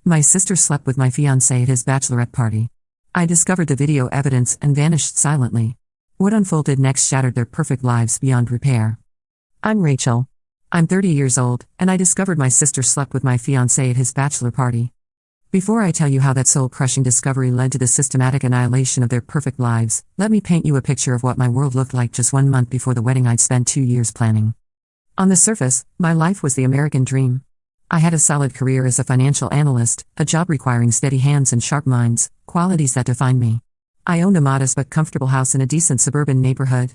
My sister slept with my fiancé at his bachelorette party. I discovered the video evidence and vanished silently. What unfolded next shattered their perfect lives beyond repair. I'm Rachel. I'm 30 years old, and I discovered my sister slept with my fiancé at his bachelor party. Before I tell you how that soul-crushing discovery led to the systematic annihilation of their perfect lives, let me paint you a picture of what my world looked like just 1 month before the wedding I'd spent 2 years planning. On the surface, my life was the American dream. I had a solid career as a financial analyst, a job requiring steady hands and sharp minds, qualities that defined me. I owned a modest but comfortable house in a decent suburban neighborhood.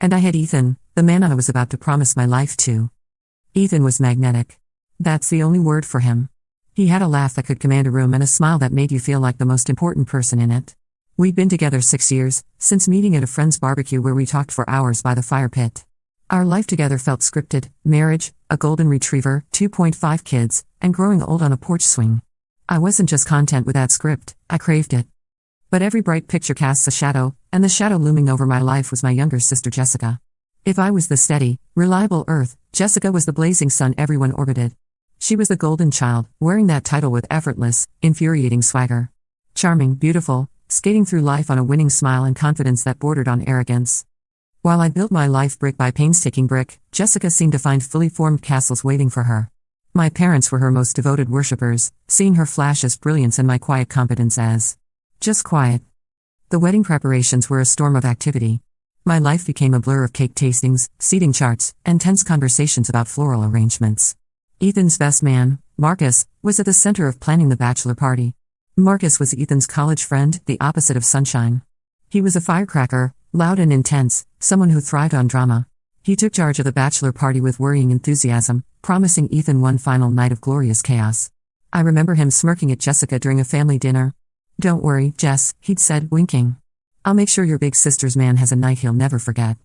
And I had Ethan, the man I was about to promise my life to. Ethan was magnetic. That's the only word for him. He had a laugh that could command a room and a smile that made you feel like the most important person in it. We'd been together 6 years, since meeting at a friend's barbecue where we talked for hours by the fire pit. Our life together felt scripted: marriage, a golden retriever, 2.5 kids, and growing old on a porch swing. I wasn't just content with that script, I craved it. But every bright picture casts a shadow, and the shadow looming over my life was my younger sister Jessica. If I was the steady, reliable Earth, Jessica was the blazing sun everyone orbited. She was the golden child, wearing that title with effortless, infuriating swagger. Charming, beautiful, skating through life on a winning smile and confidence that bordered on arrogance. While I built my life brick by painstaking brick, Jessica seemed to find fully formed castles waiting for her. My parents were her most devoted worshippers, seeing her flash as brilliance and my quiet competence as just quiet. The wedding preparations were a storm of activity. My life became a blur of cake tastings, seating charts, and tense conversations about floral arrangements. Ethan's best man, Marcus, was at the center of planning the bachelor party. Marcus was Ethan's college friend, the opposite of sunshine. He was a firecracker, loud and intense, someone who thrived on drama. He took charge of the bachelor party with worrying enthusiasm, promising Ethan one final night of glorious chaos. I remember him smirking at Jessica during a family dinner. "Don't worry, Jess," he'd said, winking. "I'll make sure your big sister's man has a night he'll never forget."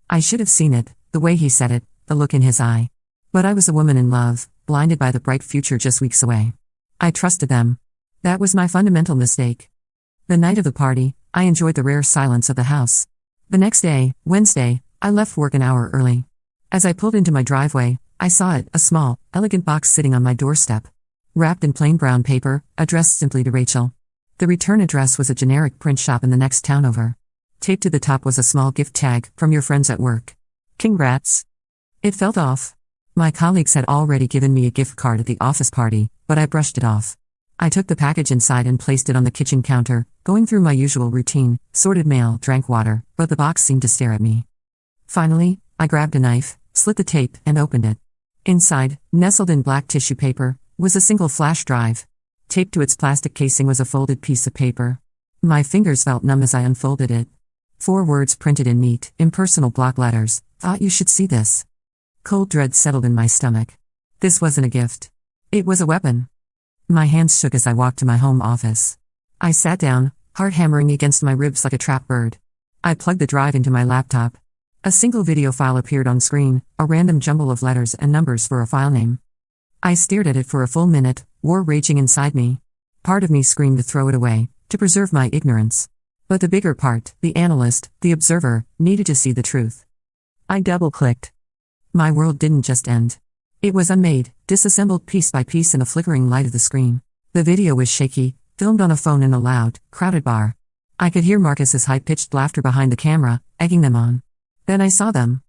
I should have seen it, the way he said it, the look in his eye. But I was a woman in love, blinded by the bright future just weeks away. I trusted them. That was my fundamental mistake. The night of the party, I enjoyed the rare silence of the house. The next day, Wednesday, I left work an hour early. As I pulled into my driveway, I saw it, a small, elegant box sitting on my doorstep. Wrapped in plain brown paper, addressed simply to Rachel. The return address was a generic print shop in the next town over. Taped to the top was a small gift tag, "From your friends at work. Congrats." It felt off. My colleagues had already given me a gift card at the office party, but I brushed it off. I took the package inside and placed it on the kitchen counter, going through my usual routine, sorted mail, drank water, but the box seemed to stare at me. Finally, I grabbed a knife, slit the tape, and opened it. Inside, nestled in black tissue paper, was a single flash drive. Taped to its plastic casing was a folded piece of paper. My fingers felt numb as I unfolded it. 4 words printed in neat, impersonal block letters: "Thought you should see this." Cold dread settled in my stomach. This wasn't a gift. It was a weapon. My hands shook as I walked to my home office. I sat down, heart hammering against my ribs like a trapped bird. I plugged the drive into my laptop. A single video file appeared on screen, a random jumble of letters and numbers for a file name. I stared at it for a full minute, war raging inside me. Part of me screamed to throw it away, to preserve my ignorance. But the bigger part, the analyst, the observer, needed to see the truth. I double-clicked. My world didn't just end. It was unmade, disassembled piece by piece in the flickering light of the screen. The video was shaky, filmed on a phone in a loud, crowded bar. I could hear Marcus's high-pitched laughter behind the camera, egging them on. Then I saw them.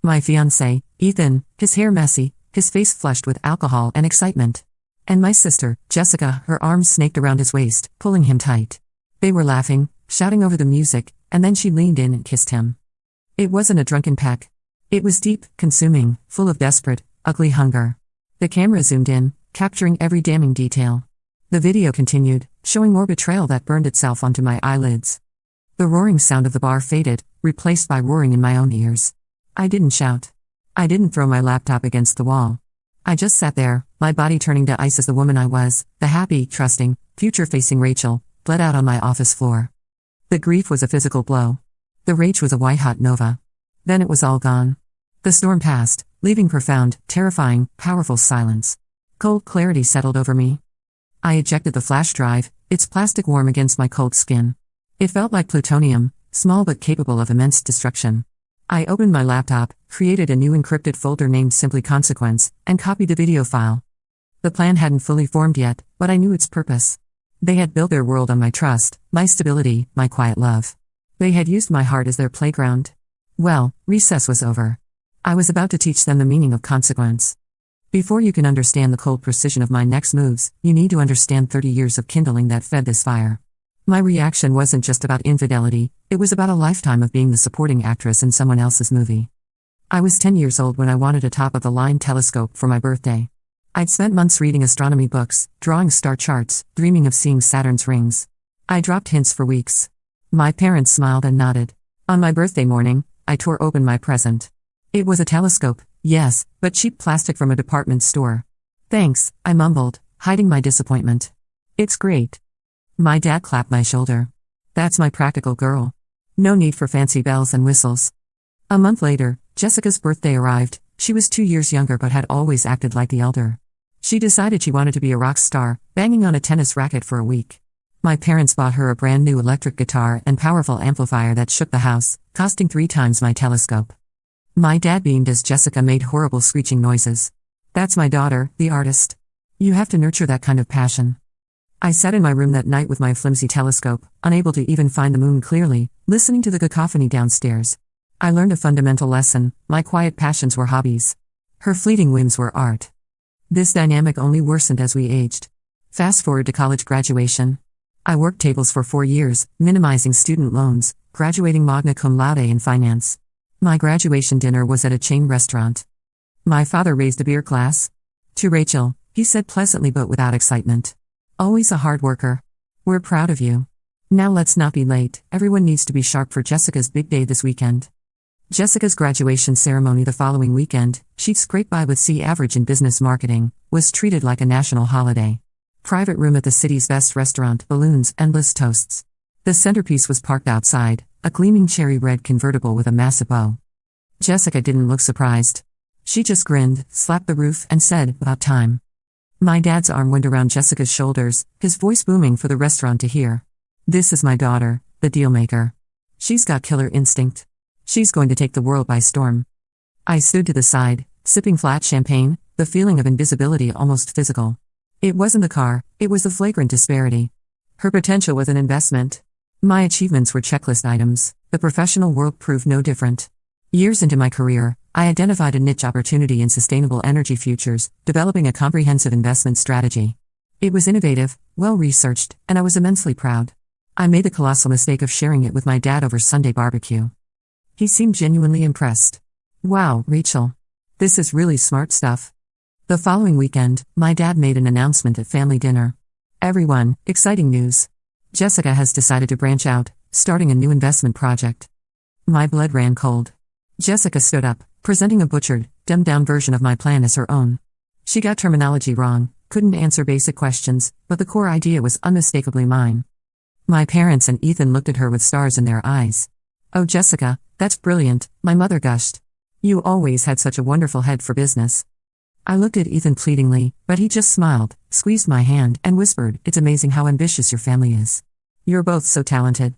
My fiancé, Ethan, his hair messy, his face flushed with alcohol and excitement. And my sister, Jessica, her arms snaked around his waist, pulling him tight. They were laughing, shouting over the music, and then she leaned in and kissed him. It wasn't a drunken peck. It was deep, consuming, full of desperate, ugly hunger. The camera zoomed in, capturing every damning detail. The video continued, showing more betrayal that burned itself onto my eyelids. The roaring sound of the bar faded, replaced by roaring in my own ears. I didn't shout. I didn't throw my laptop against the wall. I just sat there, my body turning to ice as the woman I was, the happy, trusting, future-facing Rachel, bled out on my office floor. The grief was a physical blow. The rage was a white-hot nova. Then it was all gone. The storm passed, leaving profound, terrifying, powerful silence. Cold clarity settled over me. I ejected the flash drive, its plastic warm against my cold skin. It felt like plutonium, small but capable of immense destruction. I opened my laptop, created a new encrypted folder named Simply Consequence, and copied the video file. The plan hadn't fully formed yet, but I knew its purpose. They had built their world on my trust, my stability, my quiet love. They had used my heart as their playground. Well, recess was over. I was about to teach them the meaning of consequence. Before you can understand the cold precision of my next moves, you need to understand 30 years of kindling that fed this fire. My reaction wasn't just about infidelity, it was about a lifetime of being the supporting actress in someone else's movie. I was 10 years old when I wanted a top-of-the-line telescope for my birthday. I'd spent months reading astronomy books, drawing star charts, dreaming of seeing Saturn's rings. I dropped hints for weeks. My parents smiled and nodded. On my birthday morning, I tore open my present. It was a telescope, yes, but cheap plastic from a department store. Thanks, I mumbled, hiding my disappointment. It's great. My dad clapped my shoulder. That's my practical girl. No need for fancy bells and whistles. A month later, Jessica's birthday arrived. She was 2 years younger but had always acted like the elder. She decided she wanted to be a rock star, banging on a tennis racket for a week. My parents bought her a brand new electric guitar and powerful amplifier that shook the house, costing 3 times my telescope. My dad beamed as Jessica made horrible screeching noises. That's my daughter, the artist. You have to nurture that kind of passion. I sat in my room that night with my flimsy telescope, unable to even find the moon clearly, listening to the cacophony downstairs. I learned a fundamental lesson: my quiet passions were hobbies. Her fleeting whims were art. This dynamic only worsened as we aged. Fast forward to college graduation. I worked tables for 4 years, minimizing student loans, graduating magna cum laude in finance. My graduation dinner was at a chain restaurant. My father raised a beer glass. To Rachel, he said pleasantly but without excitement. Always a hard worker. We're proud of you. Now let's not be late, everyone needs to be sharp for Jessica's big day this weekend. Jessica's graduation ceremony the following weekend, she'd scrape by with C average in business marketing, was treated like a national holiday. Private room at the city's best restaurant, balloons, endless toasts. The centerpiece was parked outside, a gleaming cherry red convertible with a massive bow. Jessica didn't look surprised. She just grinned, slapped the roof, and said, "About time." My dad's arm went around Jessica's shoulders, his voice booming for the restaurant to hear. This is my daughter, the dealmaker. She's got killer instinct. She's going to take the world by storm. I stood to the side, sipping flat champagne, the feeling of invisibility almost physical. It wasn't the car, it was the flagrant disparity. Her potential was an investment. My achievements were checklist items, the professional world proved no different. Years into my career, I identified a niche opportunity in sustainable energy futures, developing a comprehensive investment strategy. It was innovative, well-researched, and I was immensely proud. I made the colossal mistake of sharing it with my dad over Sunday barbecue. He seemed genuinely impressed. Wow, Rachel. This is really smart stuff. The following weekend, my dad made an announcement at family dinner. Everyone, exciting news. Jessica has decided to branch out, starting a new investment project. My blood ran cold. Jessica stood up, presenting a butchered, dumbed-down version of my plan as her own. She got terminology wrong, couldn't answer basic questions, but the core idea was unmistakably mine. My parents and Ethan looked at her with stars in their eyes. "Oh, Jessica, that's brilliant," my mother gushed. "You always had such a wonderful head for business." I looked at Ethan pleadingly, but he just smiled, squeezed my hand, and whispered, "It's amazing how ambitious your family is. You're both so talented."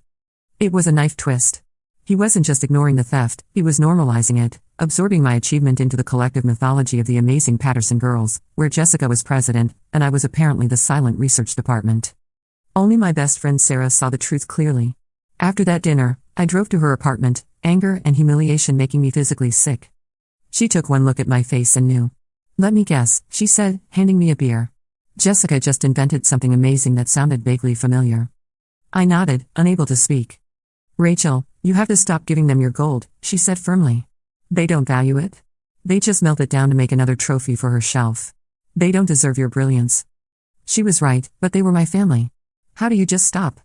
It was a knife twist. He wasn't just ignoring the theft, he was normalizing it, absorbing my achievement into the collective mythology of the amazing Patterson girls, where Jessica was president, and I was apparently the silent research department. Only my best friend Sarah saw the truth clearly. After that dinner, I drove to her apartment, anger and humiliation making me physically sick. She took one look at my face and knew. "Let me guess," she said, handing me a beer. "Jessica just invented something amazing that sounded vaguely familiar." I nodded, unable to speak. "Rachel, you have to stop giving them your gold," she said firmly. "They don't value it. They just melt it down to make another trophy for her shelf. They don't deserve your brilliance." She was right, but they were my family. How do you just stop?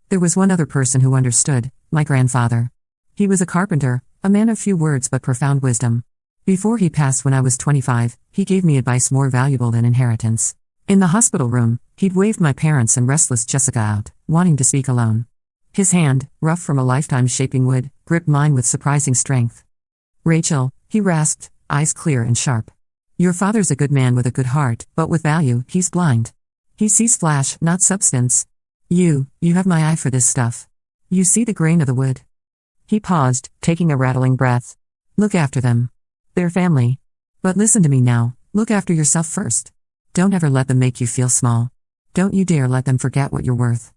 There was one other person who understood, my grandfather. He was a carpenter, a man of few words but profound wisdom. Before he passed when I was 25, he gave me advice more valuable than inheritance. In the hospital room, he'd waved my parents and restless Jessica out, wanting to speak alone. His hand, rough from a lifetime shaping wood, gripped mine with surprising strength. "Rachel," he rasped, eyes clear and sharp. "Your father's a good man with a good heart, but with value, he's blind. He sees flash, not substance. You have my eye for this stuff. You see the grain of the wood." He paused, taking a rattling breath. "Look after them. They're family. But listen to me now, look after yourself first. Don't ever let them make you feel small. Don't you dare let them forget what you're worth.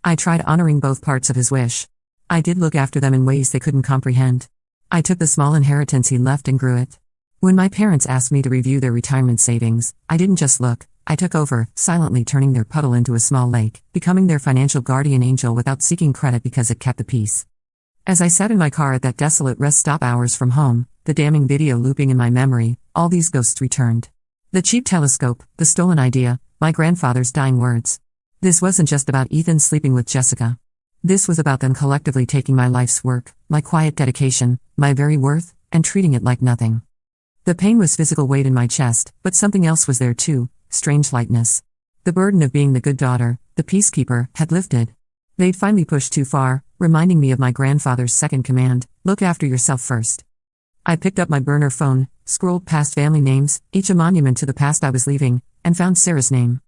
I tried honoring both parts of his wish. I did look after them in ways they couldn't comprehend. I took the small inheritance he left and grew it. When my parents asked me to review their retirement savings, I didn't just look, I took over, silently turning their puddle into a small lake, becoming their financial guardian angel without seeking credit because it kept the peace. As I sat in my car at that desolate rest stop hours from home, the damning video looping in my memory, all these ghosts returned. The cheap telescope, the stolen idea, my grandfather's dying words. This wasn't just about Ethan sleeping with Jessica. This was about them collectively taking my life's work, my quiet dedication, my very worth, and treating it like nothing. The pain was physical weight in my chest, but something else was there too, strange lightness. The burden of being the good daughter, the peacekeeper, had lifted. They'd finally pushed too far, reminding me of my grandfather's second command, look after yourself first. I picked up my burner phone, scrolled past family names, each a monument to the past I was leaving, and found Sarah's name.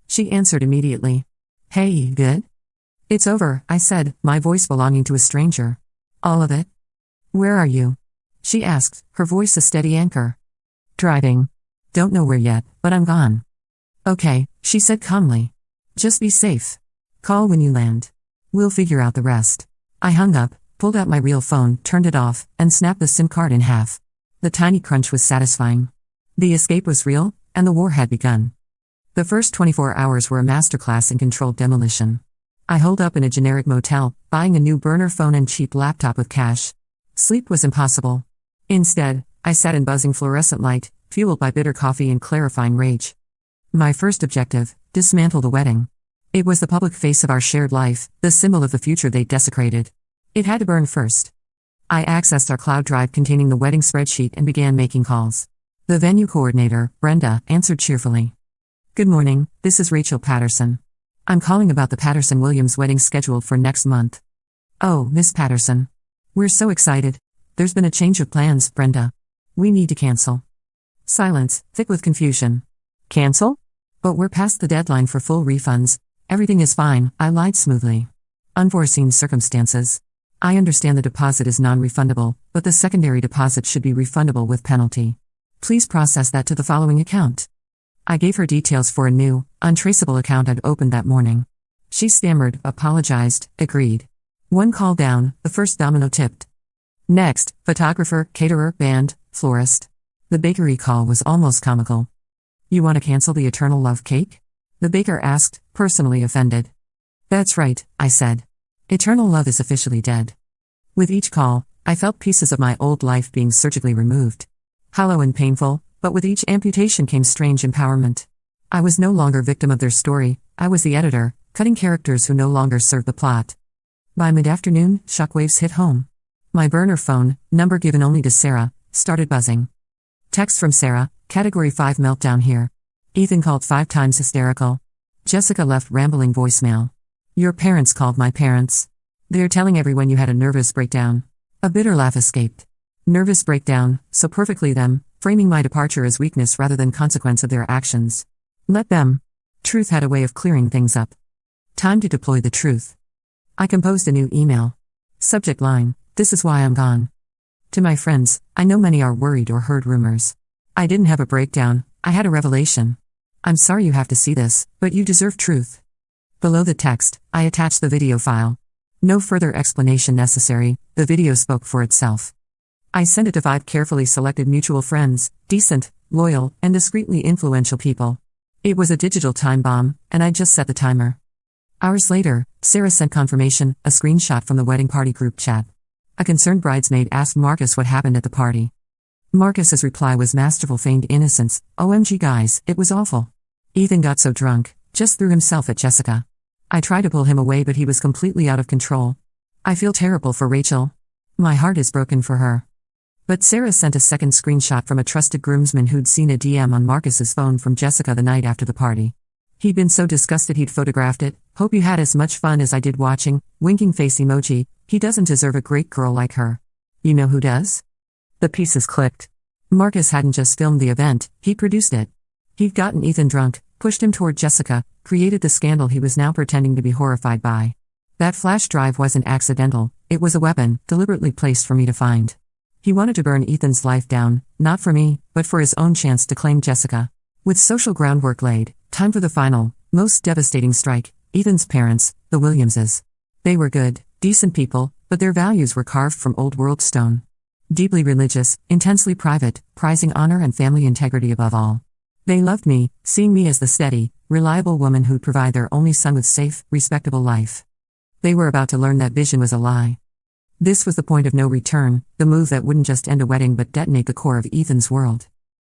She answered immediately. Hey, good? It's over, I said, my voice belonging to a stranger. All of it? Where are you? She asked, her voice a steady anchor. Driving. Don't know where yet, but I'm gone. Okay, she said calmly. Just be safe. Call when you land. We'll figure out the rest. I hung up, pulled out my real phone, turned it off, and snapped the SIM card in half. The tiny crunch was satisfying. The escape was real, and the war had begun. The first 24 hours were a masterclass in controlled demolition. I holed up in a generic motel, buying a new burner phone and cheap laptop with cash. Sleep was impossible. Instead, I sat in buzzing fluorescent light, fueled by bitter coffee and clarifying rage. My first objective, dismantle the wedding. It was the public face of our shared life, the symbol of the future they desecrated. It had to burn first. I accessed our cloud drive containing the wedding spreadsheet and began making calls. The venue coordinator, Brenda, answered cheerfully. Good morning, this is Rachel Patterson. I'm calling about the Patterson-Williams wedding scheduled for next month. Oh, Miss Patterson. We're so excited. There's been a change of plans, Brenda. We need to cancel. Silence, thick with confusion. Cancel? But we're past the deadline for full refunds. Everything is fine, I lied smoothly. Unforeseen circumstances. I understand the deposit is non-refundable, but the secondary deposit should be refundable with penalty. Please process that to the following account. I gave her details for a new, untraceable account I'd opened that morning. She stammered, apologized, agreed. One call down, the first domino tipped. Next, photographer, caterer, band, florist. The bakery call was almost comical. You want to cancel the Eternal Love cake? The baker asked, personally offended. That's right, I said. Eternal Love is officially dead. With each call, I felt pieces of my old life being surgically removed. Hollow and painful, but with each amputation came strange empowerment. I was no longer victim of their story, I was the editor, cutting characters who no longer served the plot. By mid-afternoon, shockwaves hit home. My burner phone, number given only to Sarah, started buzzing. Text from Sarah, Category 5 meltdown here. Ethan called 5 times hysterical. Jessica left rambling voicemail. Your parents called my parents. They're telling everyone you had a nervous breakdown. A bitter laugh escaped. Nervous breakdown, so perfectly them, framing my departure as weakness rather than consequence of their actions. Let them. Truth had a way of clearing things up. Time to deploy the truth. I composed a new email. Subject line, this is why I'm gone. To my friends, I know many are worried or heard rumors. I didn't have a breakdown, I had a revelation. I'm sorry you have to see this, but you deserve truth. Below the text, I attached the video file. No further explanation necessary, the video spoke for itself. I sent it to 5 carefully selected mutual friends, decent, loyal, and discreetly influential people. It was a digital time bomb, and I just set the timer. Hours later, Sarah sent confirmation, a screenshot from the wedding party group chat. A concerned bridesmaid asked Marcus what happened at the party. Marcus's reply was masterful feigned innocence, OMG guys, it was awful. Ethan got so drunk, just threw himself at Jessica. I tried to pull him away but he was completely out of control. I feel terrible for Rachel. My heart is broken for her. But Sarah sent a second screenshot from a trusted groomsman who'd seen a DM on Marcus's phone from Jessica the night after the party. He'd been so disgusted he'd photographed it, hope you had as much fun as I did watching, winking face emoji, he doesn't deserve a great girl like her. You know who does? The pieces clicked. Marcus hadn't just filmed the event, he produced it. He'd gotten Ethan drunk, pushed him toward Jessica, created the scandal he was now pretending to be horrified by. That flash drive wasn't accidental, it was a weapon, deliberately placed for me to find. He wanted to burn Ethan's life down, not for me, but for his own chance to claim Jessica. With social groundwork laid, time for the final, most devastating strike. Ethan's parents, the Williamses. They were good, decent people, but their values were carved from old-world stone. Deeply religious, intensely private, prizing honor and family integrity above all. They loved me, seeing me as the steady, reliable woman who'd provide their only son with safe, respectable life. They were about to learn that vision was a lie. This was the point of no return, the move that wouldn't just end a wedding but detonate the core of Ethan's world.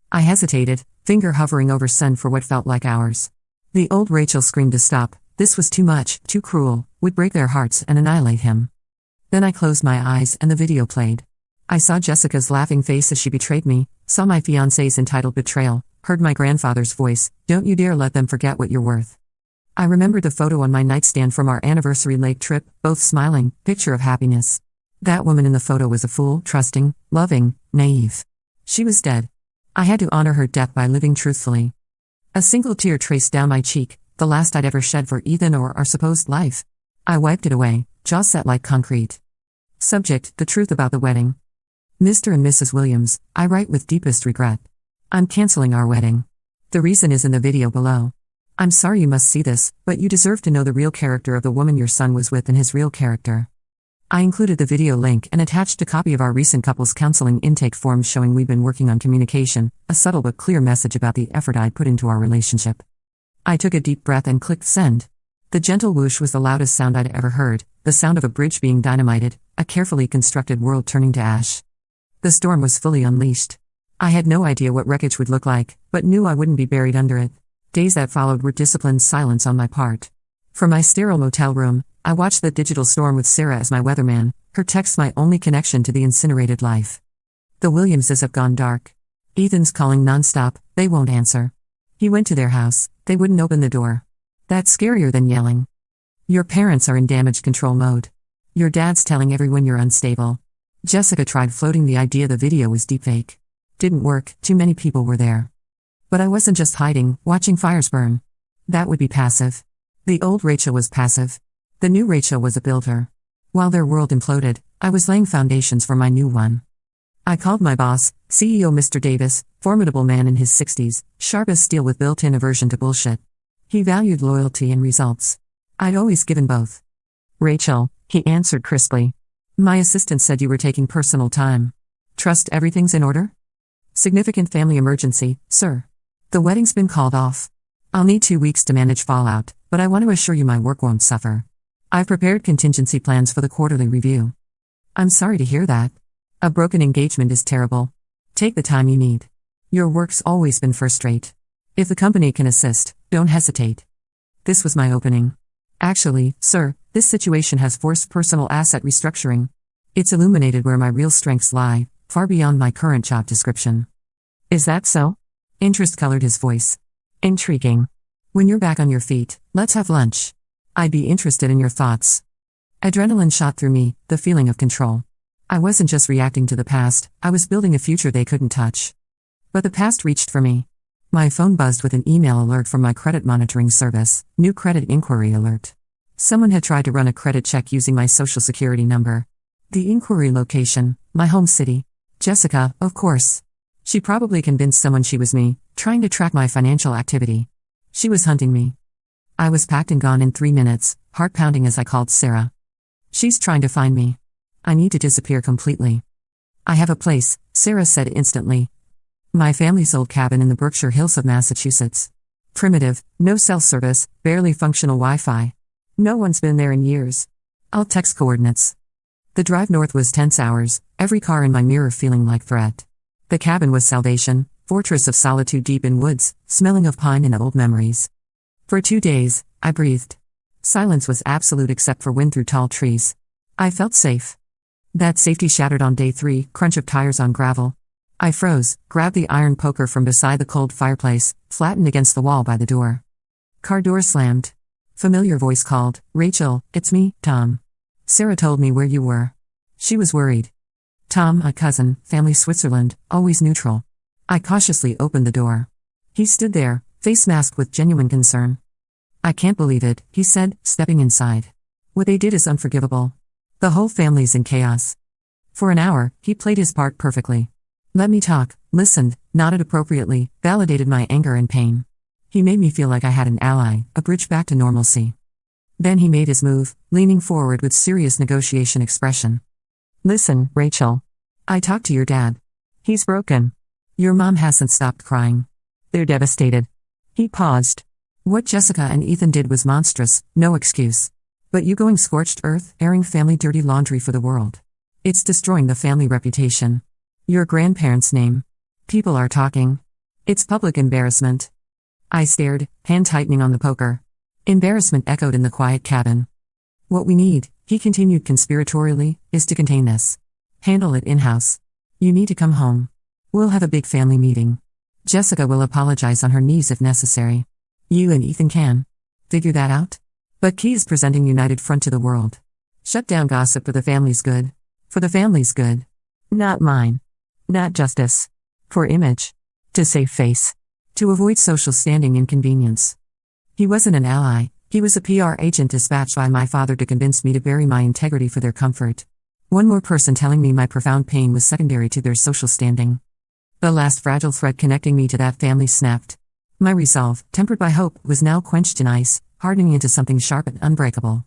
I hesitated, finger hovering over son for what felt like hours. The old Rachel screamed to stop. This was too much, too cruel, would break their hearts and annihilate him. Then I closed my eyes and the video played. I saw Jessica's laughing face as she betrayed me, saw my fiancé's entitled betrayal, heard my grandfather's voice, "Don't you dare let them forget what you're worth." I remembered the photo on my nightstand from our anniversary lake trip, both smiling, picture of happiness. That woman in the photo was a fool, trusting, loving, naive. She was dead. I had to honor her death by living truthfully. A single tear traced down my cheek, the last I'd ever shed for Ethan or our supposed life. I wiped it away, jaw set like concrete. Subject: the truth about the wedding. Mr. and Mrs. Williams, I write with deepest regret. I'm canceling our wedding. The reason is in the video below. I'm sorry you must see this, but you deserve to know the real character of the woman your son was with and his real character. I included the video link and attached a copy of our recent couples counseling intake form showing we've been working on communication, a subtle but clear message about the effort I'd put into our relationship. I took a deep breath and clicked send. The gentle whoosh was the loudest sound I'd ever heard, the sound of a bridge being dynamited, a carefully constructed world turning to ash. The storm was fully unleashed. I had no idea what wreckage would look like, but knew I wouldn't be buried under it. Days that followed were disciplined silence on my part. From my sterile motel room, I watched the digital storm with Sarah as my weatherman, her texts my only connection to the incinerated life. The Williamses have gone dark. Ethan's calling nonstop, they won't answer. He went to their house, they wouldn't open the door. That's scarier than yelling. Your parents are in damage control mode. Your dad's telling everyone you're unstable. Jessica tried floating the idea the video was deepfake. Didn't work, too many people were there. But I wasn't just hiding, watching fires burn. That would be passive. The old Rachel was passive. The new Rachel was a builder. While their world imploded, I was laying foundations for my new one. I called my boss, CEO Mr. Davis, formidable man in his 60s, sharp as steel with built-in aversion to bullshit. He valued loyalty and results. I'd always given both. "Rachel," he answered crisply. "My assistant said you were taking personal time. Trust everything's in order?" "Significant family emergency, sir. The wedding's been called off. I'll need 2 weeks to manage fallout, but I want to assure you my work won't suffer. I've prepared contingency plans for the quarterly review." "I'm sorry to hear that. A broken engagement is terrible. Take the time you need. Your work's always been first rate. If the company can assist, don't hesitate." This was my opening. "Actually, sir, this situation has forced personal asset restructuring. It's illuminated where my real strengths lie, far beyond my current job description." "Is that so?" Interest colored his voice. "Intriguing. When you're back on your feet, let's have lunch. I'd be interested in your thoughts." Adrenaline shot through me, the feeling of control. I wasn't just reacting to the past, I was building a future they couldn't touch. But the past reached for me. My phone buzzed with an email alert from my credit monitoring service, new credit inquiry alert. Someone had tried to run a credit check using my social security number. The inquiry location, my home city. Jessica, of course. She probably convinced someone she was me, trying to track my financial activity. She was hunting me. I was packed and gone in 3 minutes, heart pounding as I called Sarah. "She's trying to find me. I need to disappear completely." "I have a place," Sarah said instantly. "My family's old cabin in the Berkshire Hills of Massachusetts. Primitive, no cell service, barely functional Wi-Fi. No one's been there in years. I'll text coordinates." The drive north was tense hours, every car in my mirror feeling like threat. The cabin was salvation, fortress of solitude deep in woods, smelling of pine and old memories. For 2 days, I breathed. Silence was absolute except for wind through tall trees. I felt safe. That safety shattered on day 3, crunch of tires on gravel. I froze, grabbed the iron poker from beside the cold fireplace, flattened against the wall by the door. Car door slammed. Familiar voice called, "Rachel, it's me, Tom. Sarah told me where you were." She was worried. Tom, a cousin, family Switzerland, always neutral. I cautiously opened the door. He stood there, face masked with genuine concern. "I can't believe it," he said, stepping inside. "What they did is unforgivable. The whole family's in chaos." For an hour, he played his part perfectly. "Let me talk," listened, nodded appropriately, validated my anger and pain. He made me feel like I had an ally, a bridge back to normalcy. Then he made his move, leaning forward with serious negotiation expression. Listen, Rachel. I talked to your dad. He's broken. Your mom hasn't stopped crying. They're devastated. He paused. What Jessica and Ethan did was monstrous, no excuse. But you going scorched earth, airing family dirty laundry for the world. It's destroying the family reputation. Your grandparents' name. People are talking. It's public embarrassment. I stared, hand tightening on the poker. Embarrassment echoed in the quiet cabin. What we need, he continued conspiratorially, is to contain this. Handle it in-house. You need to come home. We'll have a big family meeting. Jessica will apologize on her knees if necessary. You and Ethan can figure that out. But key is presenting united front to the world. Shut down gossip for the family's good. For the family's good. Not mine. Not justice. For image. To save face. To avoid social standing inconvenience. He wasn't an ally, he was a PR agent dispatched by my father to convince me to bury my integrity for their comfort. One more person telling me my profound pain was secondary to their social standing. The last fragile thread connecting me to that family snapped. My resolve, tempered by hope, was now quenched in ice, hardening into something sharp and unbreakable.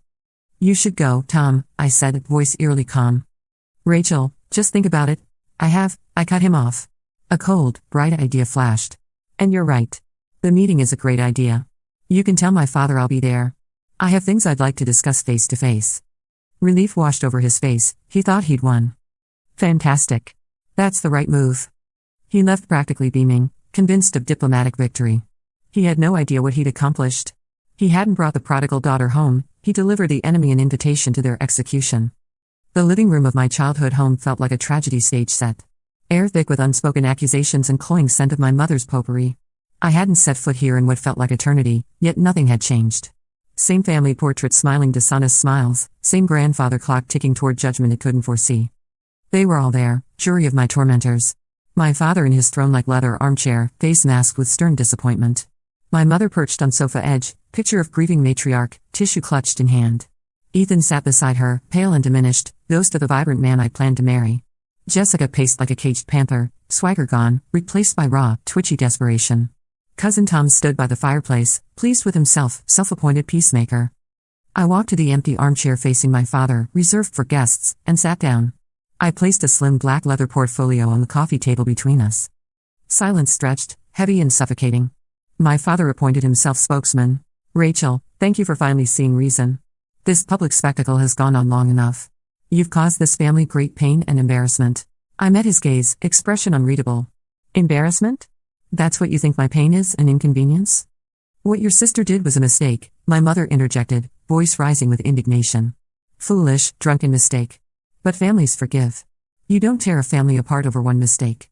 You should go, Tom, I said, voice eerily calm. Rachel, just think about it. I cut him off. A cold, bright idea flashed. And you're right. The meeting is a great idea. You can tell my father I'll be there. I have things I'd like to discuss face to face. Relief washed over his face, he thought he'd won. Fantastic. That's the right move. He left practically beaming, convinced of diplomatic victory. He had no idea what he'd accomplished. He hadn't brought the prodigal daughter home, he delivered the enemy an invitation to their execution. The living room of my childhood home felt like a tragedy stage set. Air thick with unspoken accusations and cloying scent of my mother's potpourri. I hadn't set foot here in what felt like eternity, yet nothing had changed. Same family portrait smiling dishonest smiles, same grandfather clock ticking toward judgment it couldn't foresee. They were all there, jury of my tormentors. My father in his throne-like leather armchair, face masked with stern disappointment. My mother perched on sofa edge, picture of grieving matriarch, tissue clutched in hand. Ethan sat beside her, pale and diminished, ghost of the vibrant man I planned to marry. Jessica paced like a caged panther, swagger gone, replaced by raw, twitchy desperation. Cousin Tom stood by the fireplace, pleased with himself, self-appointed peacemaker. I walked to the empty armchair facing my father, reserved for guests, and sat down. I placed a slim black leather portfolio on the coffee table between us. Silence stretched, heavy and suffocating. My father appointed himself spokesman. Rachel, thank you for finally seeing reason. This public spectacle has gone on long enough. You've caused this family great pain and embarrassment. I met his gaze, expression unreadable. Embarrassment? That's what you think my pain is, an inconvenience? What your sister did was a mistake, my mother interjected, voice rising with indignation. Foolish, drunken mistake. But families forgive. You don't tear a family apart over one mistake.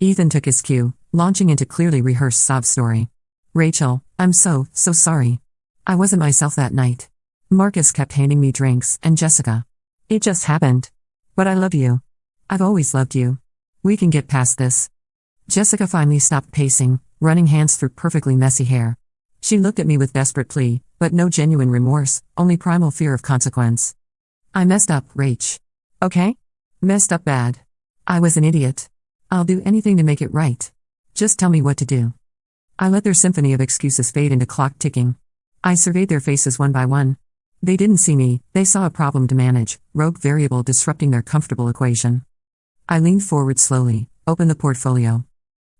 Ethan took his cue, launching into clearly rehearsed sob story. Rachel, I'm so sorry. I wasn't myself that night. Marcus kept handing me drinks, and Jessica. It just happened. But I love you. I've always loved you. We can get past this. Jessica finally stopped pacing, running hands through perfectly messy hair. She looked at me with desperate plea, but no genuine remorse, only primal fear of consequence. I messed up, Rach. Okay? Messed up bad. I was an idiot. I'll do anything to make it right. Just tell me what to do. I let their symphony of excuses fade into clock ticking. I surveyed their faces one by one. They didn't see me, they saw a problem to manage, rogue variable disrupting their comfortable equation. I leaned forward slowly, opened the portfolio.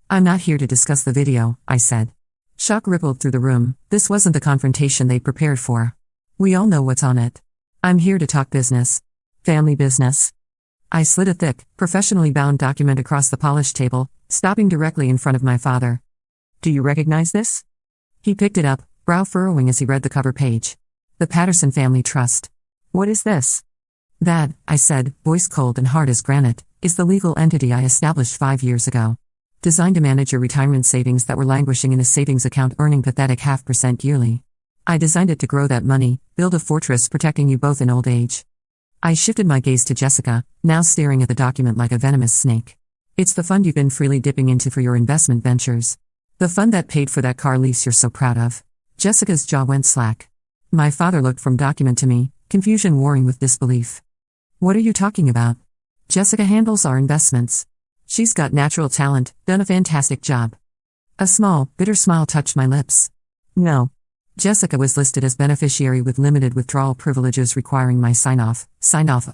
I'm not here to discuss the video, I said. Shock rippled through the room, this wasn't the confrontation they'd prepared for. We all know what's on it. I'm here to talk business. Family business. I slid a thick, professionally bound document across the polished table, stopping directly in front of my father. Do you recognize this? He picked it up, brow furrowing as he read the cover page. The Patterson Family Trust. What is this? That, I said, voice cold and hard as granite, is the legal entity I established 5 years ago. Designed to manage your retirement savings that were languishing in a savings account earning pathetic 0.5% yearly. I designed it to grow that money, build a fortress protecting you both in old age. I shifted my gaze to Jessica, now staring at the document like a venomous snake. It's the fund you've been freely dipping into for your investment ventures. The fund that paid for that car lease you're so proud of. Jessica's jaw went slack. My father looked from document to me, confusion warring with disbelief. What are you talking about? Jessica handles our investments. She's got natural talent, done a fantastic job. A small, bitter smile touched my lips. No. Jessica was listed as beneficiary with limited withdrawal privileges requiring my sign-off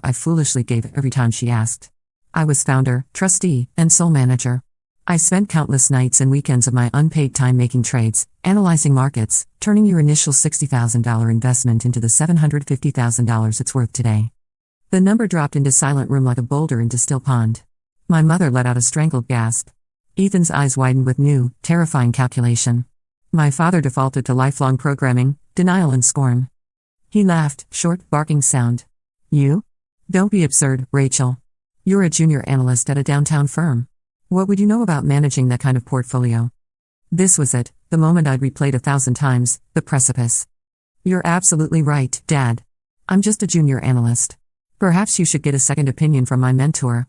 I foolishly gave every time she asked. I was founder, trustee, and sole manager. I spent countless nights and weekends of my unpaid time making trades, analyzing markets, turning your initial $60,000 investment into the $750,000 it's worth today. The number dropped into silent room like a boulder into still pond. My mother let out a strangled gasp. Ethan's eyes widened with new, terrifying calculation. My father defaulted to lifelong programming, denial and scorn. He laughed, short, barking sound. You? Don't be absurd, Rachel. You're a junior analyst at a downtown firm. What would you know about managing that kind of portfolio? This was it, the moment I'd replayed 1,000 times, the precipice. You're absolutely right, Dad. I'm just a junior analyst. Perhaps you should get a second opinion from my mentor.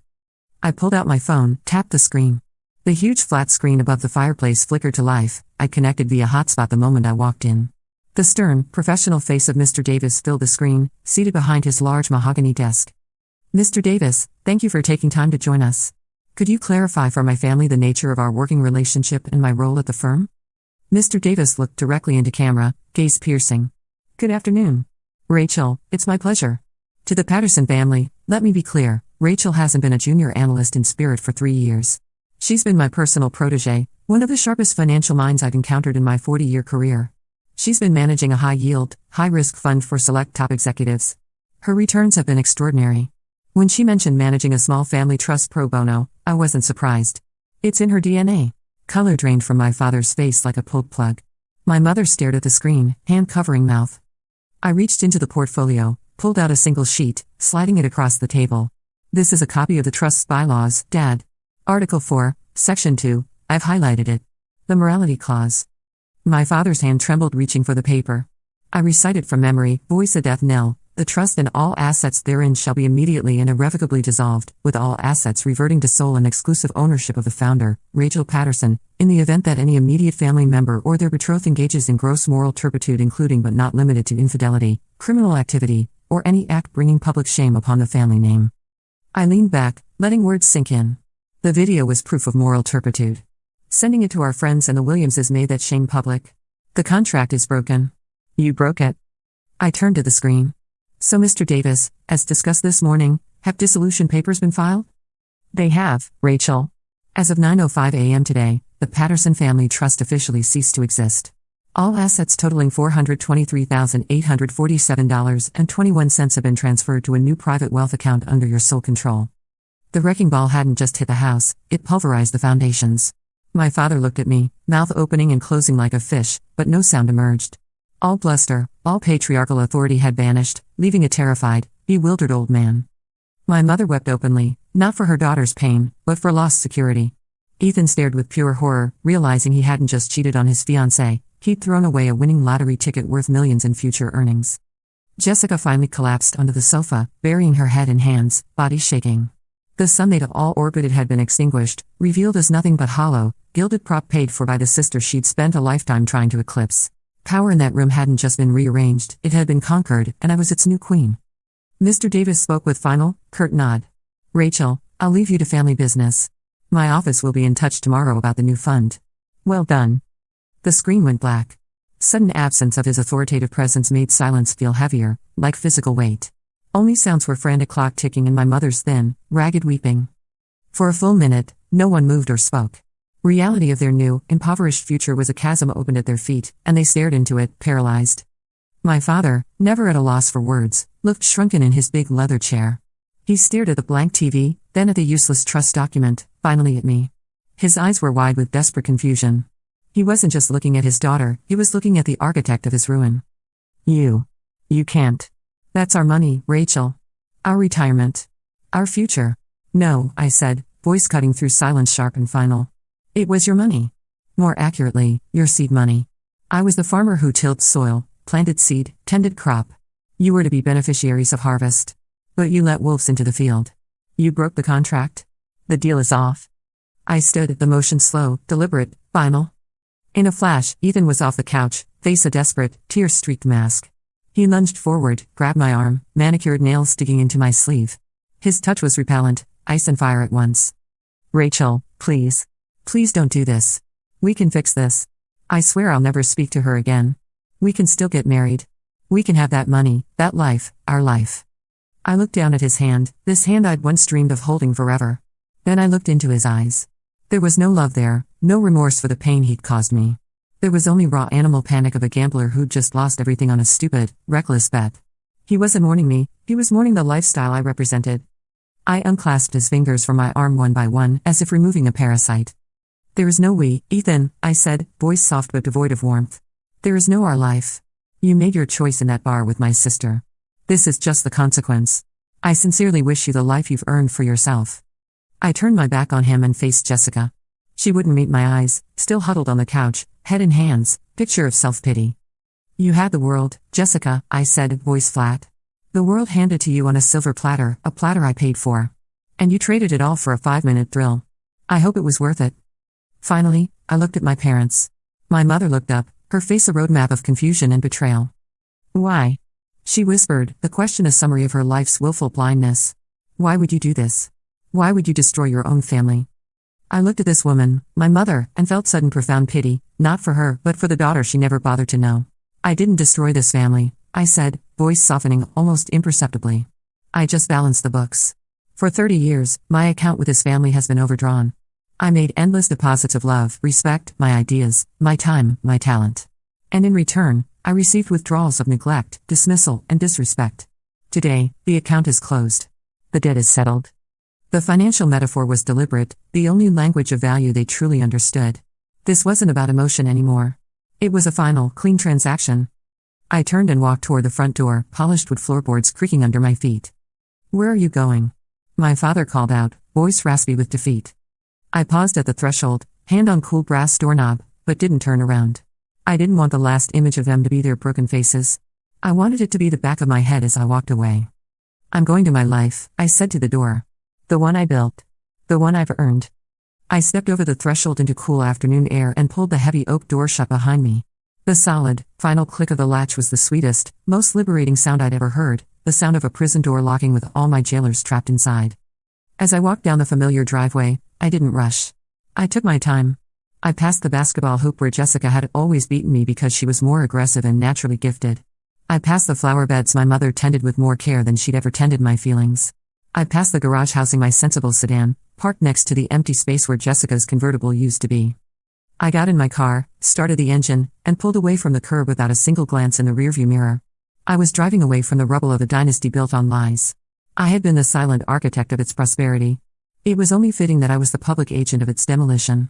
I pulled out my phone, tapped the screen. The huge flat screen above the fireplace flickered to life. I connected via hotspot the moment I walked in. The stern, professional face of Mr. Davis filled the screen, seated behind his large mahogany desk. Mr. Davis, thank you for taking time to join us. Could you clarify for my family the nature of our working relationship and my role at the firm? Mr. Davis looked directly into camera, gaze piercing. Good afternoon. Rachel, it's my pleasure. To the Patterson family, let me be clear, Rachel hasn't been a junior analyst in spirit for 3 years. She's been my personal protege, one of the sharpest financial minds I've encountered in my 40-year career. She's been managing a high-yield, high-risk fund for select top executives. Her returns have been extraordinary. When she mentioned managing a small family trust pro bono, I wasn't surprised. It's in her DNA. Color drained from my father's face like a pulled plug. My mother stared at the screen, hand covering mouth. I reached into the portfolio, pulled out a single sheet, sliding it across the table. This is a copy of the trust's bylaws, Dad. Article 4, Section 2, I've highlighted it. The morality clause. My father's hand trembled reaching for the paper. I recited from memory, voice a death knell, the trust and all assets therein shall be immediately and irrevocably dissolved, with all assets reverting to sole and exclusive ownership of the founder, Rachel Patterson, in the event that any immediate family member or their betrothed engages in gross moral turpitude including but not limited to infidelity, criminal activity, or any act bringing public shame upon the family name. I leaned back, letting words sink in. The video was proof of moral turpitude. Sending it to our friends and the Williamses made that shame public. The contract is broken. You broke it. I turned to the screen. So Mr. Davis, as discussed this morning, have dissolution papers been filed? They have, Rachel. As of 9:05 a.m. today, the Patterson Family Trust officially ceased to exist. All assets totaling $423,847.21 have been transferred to a new private wealth account under your sole control. The wrecking ball hadn't just hit the house, it pulverized the foundations. My father looked at me, mouth opening and closing like a fish, but no sound emerged. All bluster, all patriarchal authority had vanished, leaving a terrified, bewildered old man. My mother wept openly, not for her daughter's pain, but for lost security. Ethan stared with pure horror, realizing he hadn't just cheated on his fiancé, he'd thrown away a winning lottery ticket worth millions in future earnings. Jessica finally collapsed onto the sofa, burying her head in hands, body shaking. The sun they'd all orbited had been extinguished, revealed as nothing but hollow, gilded prop paid for by the sister she'd spent a lifetime trying to eclipse. Power in that room hadn't just been rearranged, it had been conquered, and I was its new queen. Mr. Davis spoke with final, curt nod. Rachel, I'll leave you to family business. My office will be in touch tomorrow about the new fund. Well done. The screen went black. Sudden absence of his authoritative presence made silence feel heavier, like physical weight. Only sounds were frantic clock ticking and my mother's thin, ragged weeping. For a full minute, no one moved or spoke. Reality of their new, impoverished future was a chasm opened at their feet, and they stared into it, paralyzed. My father, never at a loss for words, looked shrunken in his big leather chair. He stared at the blank TV, then at the useless trust document, finally at me. His eyes were wide with desperate confusion. He wasn't just looking at his daughter, he was looking at the architect of his ruin. You can't. That's our money, Rachel. Our retirement. Our future. No, I said, voice cutting through silence sharp and final. It was your money. More accurately, your seed money. I was the farmer who tilled soil, planted seed, tended crop. You were to be beneficiaries of harvest. But you let wolves into the field. You broke the contract. The deal is off. I stood, the motion slow, deliberate, final. In a flash, Ethan was off the couch, face a desperate, tear-streaked mask. He lunged forward, grabbed my arm, manicured nails digging into my sleeve. His touch was repellent, ice and fire at once. Rachel, please. Please don't do this. We can fix this. I swear I'll never speak to her again. We can still get married. We can have that money, that life, our life. I looked down at his hand, this hand I'd once dreamed of holding forever. Then I looked into his eyes. There was no love there, no remorse for the pain he'd caused me. There was only raw animal panic of a gambler who'd just lost everything on a stupid, reckless bet. He wasn't mourning me, he was mourning the lifestyle I represented. I unclasped his fingers from my arm one by one, as if removing a parasite. There is no we, Ethan, I said, voice soft but devoid of warmth. There is no our life. You made your choice in that bar with my sister. This is just the consequence. I sincerely wish you the life you've earned for yourself. I turned my back on him and faced Jessica. She wouldn't meet my eyes, still huddled on the couch, head in hands, picture of self-pity. You had the world, Jessica, I said, voice flat. The world handed to you on a silver platter, a platter I paid for. And you traded it all for a 5-minute thrill. I hope it was worth it. Finally, I looked at my parents. My mother looked up, her face a roadmap of confusion and betrayal. Why? She whispered, the question a summary of her life's willful blindness. Why would you do this? Why would you destroy your own family? I looked at this woman, my mother, and felt sudden profound pity, not for her, but for the daughter she never bothered to know. I didn't destroy this family, I said, voice softening almost imperceptibly. I just balanced the books. For 30 years, my account with his family has been overdrawn. I made endless deposits of love, respect, my ideas, my time, my talent. And in return, I received withdrawals of neglect, dismissal, and disrespect. Today, the account is closed. The debt is settled. The financial metaphor was deliberate, the only language of value they truly understood. This wasn't about emotion anymore. It was a final, clean transaction. I turned and walked toward the front door, polished wood floorboards creaking under my feet. Where are you going? My father called out, voice raspy with defeat. I paused at the threshold, hand on cool brass doorknob, but didn't turn around. I didn't want the last image of them to be their broken faces. I wanted it to be the back of my head as I walked away. I'm going to my life, I said to the door. The one I built. The one I've earned. I stepped over the threshold into cool afternoon air and pulled the heavy oak door shut behind me. The solid, final click of the latch was the sweetest, most liberating sound I'd ever heard, the sound of a prison door locking with all my jailers trapped inside. As I walked down the familiar driveway, I didn't rush. I took my time. I passed the basketball hoop where Jessica had always beaten me because she was more aggressive and naturally gifted. I passed the flower beds my mother tended with more care than she'd ever tended my feelings. I passed the garage housing my sensible sedan, parked next to the empty space where Jessica's convertible used to be. I got in my car, started the engine, and pulled away from the curb without a single glance in the rearview mirror. I was driving away from the rubble of a dynasty built on lies. I had been the silent architect of its prosperity. It was only fitting that I was the public agent of its demolition.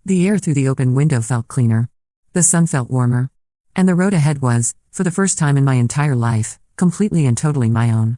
The air through the open window felt cleaner. The sun felt warmer. And the road ahead was, for the first time in my entire life, completely and totally my own.